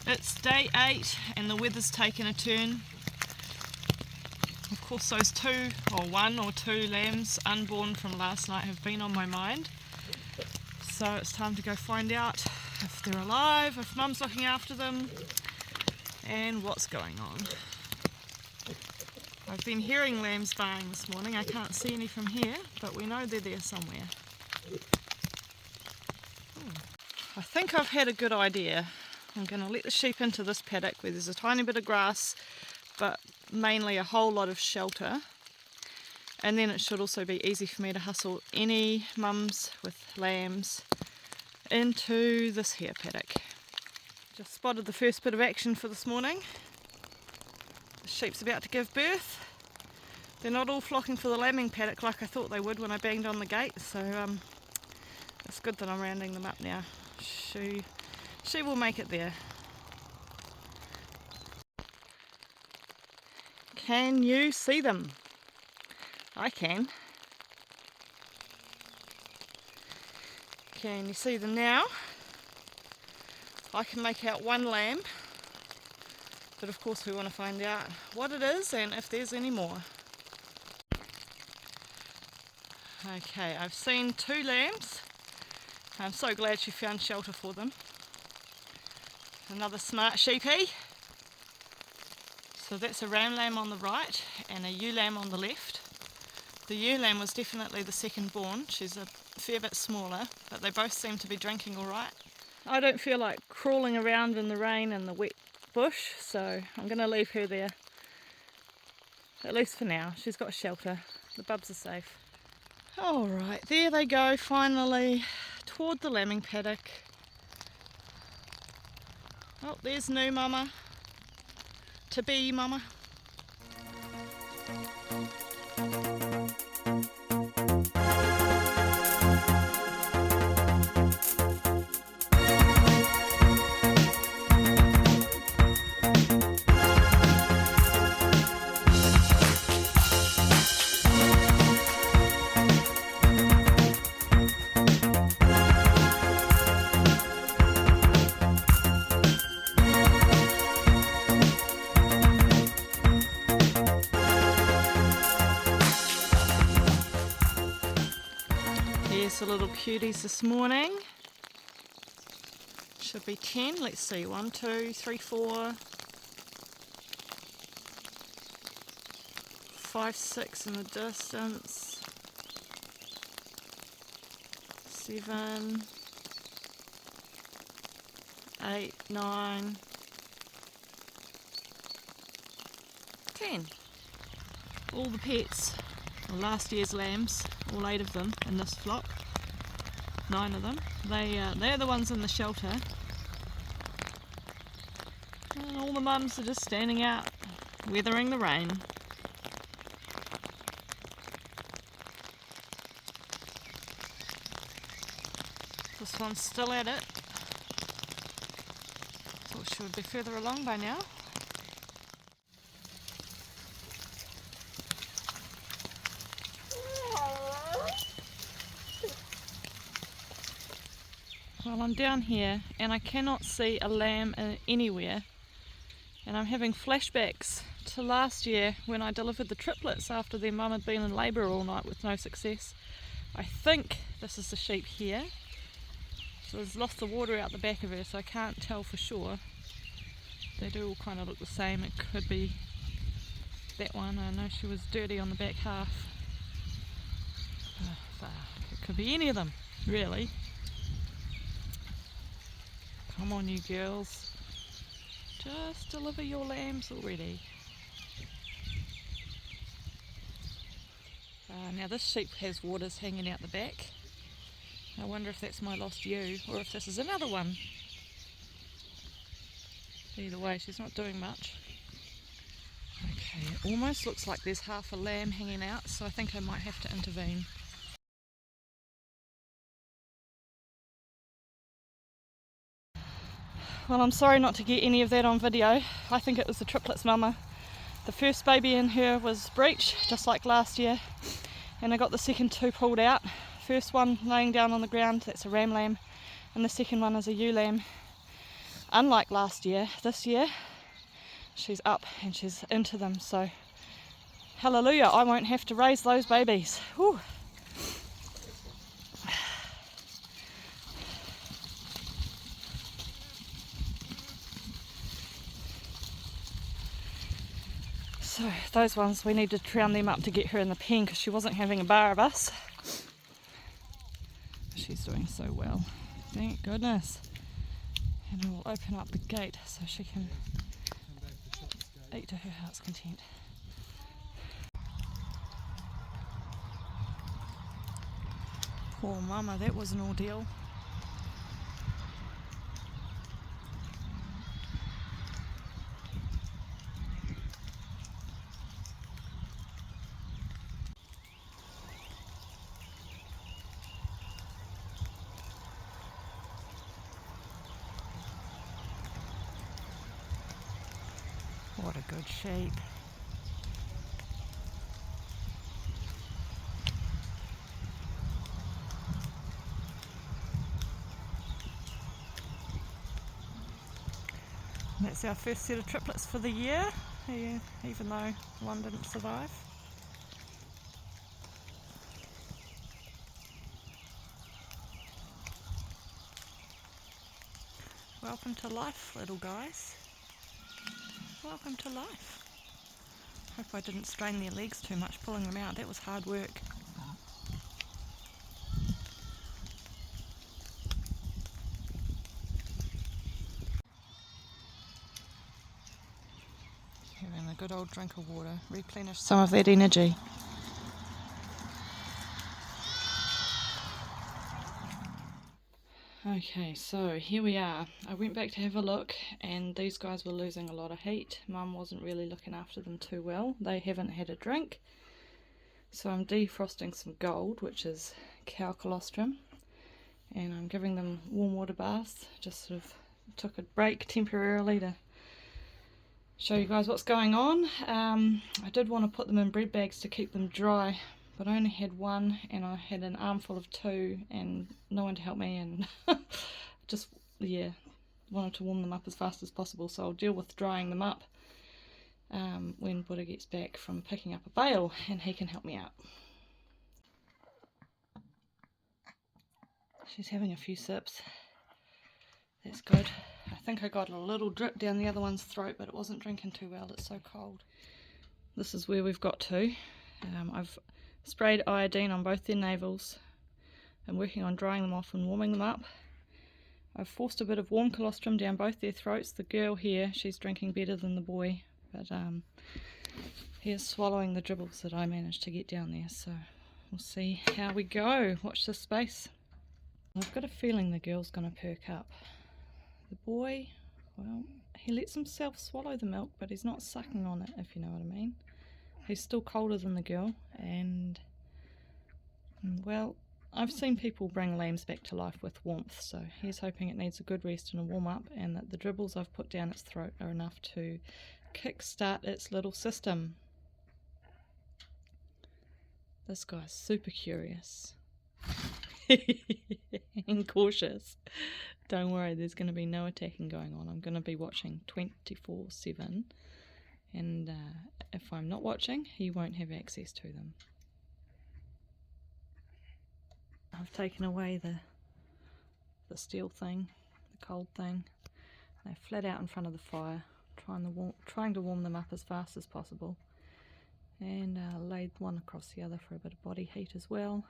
It's day 8 and the weather's taken a turn. Of course those one or two lambs unborn from last night have been on my mind. So it's time to go find out if they're alive, if Mum's looking after them, and what's going on. I've been hearing lambs baying this morning. I can't see any from here, but we know they're there somewhere. I think I've had a good idea. I'm going to let the sheep into this paddock where there's a tiny bit of grass, but mainly a whole lot of shelter. And then it should also be easy for me to hustle any mums with lambs into this here paddock. Just spotted the first bit of action for this morning. The sheep's about to give birth. They're not all flocking for the lambing paddock like I thought they would when I banged on the gate, so it's good that I'm rounding them up now. She will make it there. Can you see them? I can. Can you see them now? I can make out one lamb, but of course we want to find out what it is and if there's any more. Okay, I've seen 2 lambs. I'm so glad she found shelter for them. Another smart sheepy. So that's a ram lamb on the right and a ewe lamb on the left. The ewe lamb was definitely the second born. She's a fair bit smaller, but they both seem to be drinking all right. I don't feel like crawling around in the rain and the wet bush, so I'm going to leave her there. At least for now. She's got shelter. The bubs are safe. Alright, there they go finally toward the lambing paddock. Oh, there's new mama. To be mama. Here's the little cuties this morning. Should be 10. Let's see. 1, 2, 3, 4, 5, 6 in the distance. 7, 8, 9, 10. All the pets. Last year's lambs, all 8 of them in this flock, 9 of them. They're the ones in the shelter, and all the mums are just standing out weathering the rain. This one's still at it. Thought she would be further along by now. Well, I'm down here and I cannot see a lamb anywhere, and I'm having flashbacks to last year when I delivered the triplets after their mum had been in labour all night with no success. I think this is the sheep here. So there's lots of water out the back of her, so I can't tell for sure. They do all kind of look the same. It could be that one. I know she was dirty on the back half. It could be any of them, really. Come on, you girls. Just deliver your lambs already. Now this sheep has waters hanging out the back. I wonder if that's my lost ewe or if this is another one. Either way, she's not doing much. Okay, it almost looks like there's half a lamb hanging out, so I think I might have to intervene. Well, I'm sorry not to get any of that on video. I think it was the triplets mama. The first baby in her was breech, just like last year, and I got the second 2 pulled out. First one laying down on the ground, that's a ram lamb, and the second one is a ewe lamb. unlike last year, this year she's up and she's into them, so hallelujah, I won't have to raise those babies. Whew. So those ones, we need to round them up to get her in the pen because she wasn't having a bar of us. She's doing so well, thank goodness. And I will open up the gate so she can eat to her heart's content. Poor mama, that was an ordeal. What a good shape. And that's our first set of triplets for the year, even though one didn't survive. Welcome to life, little guys. Welcome to life. Hope I didn't strain their legs too much pulling them out. That was hard work. Having a good old drink of water, replenish some of that energy. Okay, so here we are. I went back to have a look and these guys were losing a lot of heat. Mum wasn't really looking after them too well. They haven't had a drink. So I'm defrosting some gold, which is cow colostrum, and I'm giving them warm water baths. Just sort of took a break temporarily to show you guys what's going on. I did want to put them in bread bags to keep them dry, but I only had one and I had an armful of two and no one to help me, and just, yeah, wanted to warm them up as fast as possible, so I'll deal with drying them up when Buddha gets back from picking up a bale and he can help me out. She's having a few sips. That's good. I think I got a little drip down the other one's throat, but it wasn't drinking too well, it's so cold. This is where we've got to. I've sprayed iodine on both their navels. I'm working on drying them off and warming them up. I've forced a bit of warm colostrum down both their throats. The girl here, she's drinking better than the boy, but he is swallowing the dribbles that I managed to get down there, so we'll see how we go. Watch this space. I've got a feeling the girl's going to perk up. The boy, well, he lets himself swallow the milk, but he's not sucking on it, if you know what I mean. He's still colder than the girl, and, well, I've seen people bring lambs back to life with warmth, so he's hoping it needs a good rest and a warm up, and that the dribbles I've put down its throat are enough to kick-start its little system. This guy's super curious and cautious. Don't worry, there's going to be no attacking going on. I'm going to be watching 24/7, and if I'm not watching, he won't have access to them. I've taken away the steel thing, the cold thing. They're flat out in front of the fire, trying to warm them up as fast as possible, and laid one across the other for a bit of body heat as well.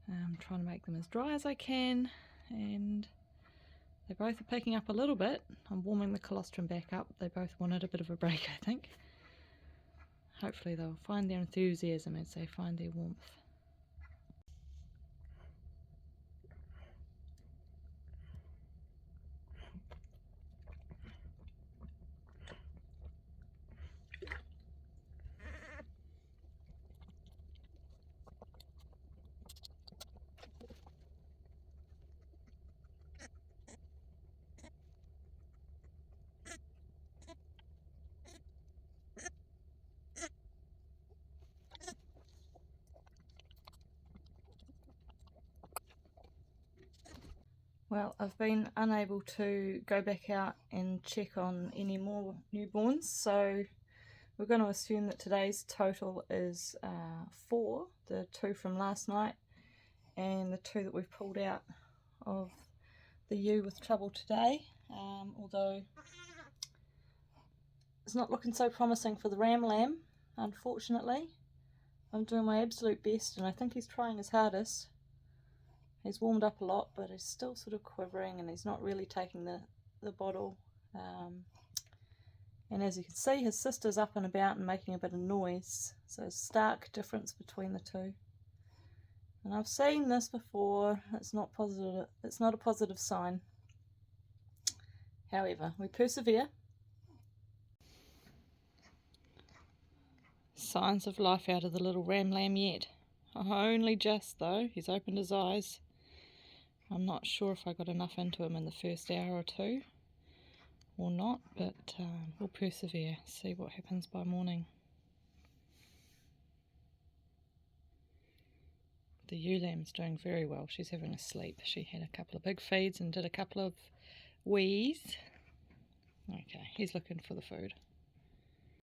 I'm trying to make them as dry as I can, and they both are picking up a little bit. I'm warming the colostrum back up. They both wanted a bit of a break, I think. Hopefully they'll find their enthusiasm as they find their warmth. Well, I've been unable to go back out and check on any more newborns, so we're going to assume that today's total is 4, the 2 from last night and the 2 that we've pulled out of the ewe with trouble today, although it's not looking so promising for the ram lamb, unfortunately. I'm doing my absolute best and I think he's trying his hardest. He's warmed up a lot, but he's still sort of quivering and he's not really taking the bottle. And as you can see, his sister's up and about and making a bit of noise. So stark difference between the two. And I've seen this before. It's not positive. It's not a positive sign. However, we persevere. Signs of life out of the little ram lamb yet. Only just though. He's opened his eyes. I'm not sure if I got enough into him in the first hour or two or not, but we'll persevere, see what happens by morning. The ewe lamb's doing very well. She's having a sleep. She had a couple of big feeds and did a couple of wees. Okay, he's looking for the food.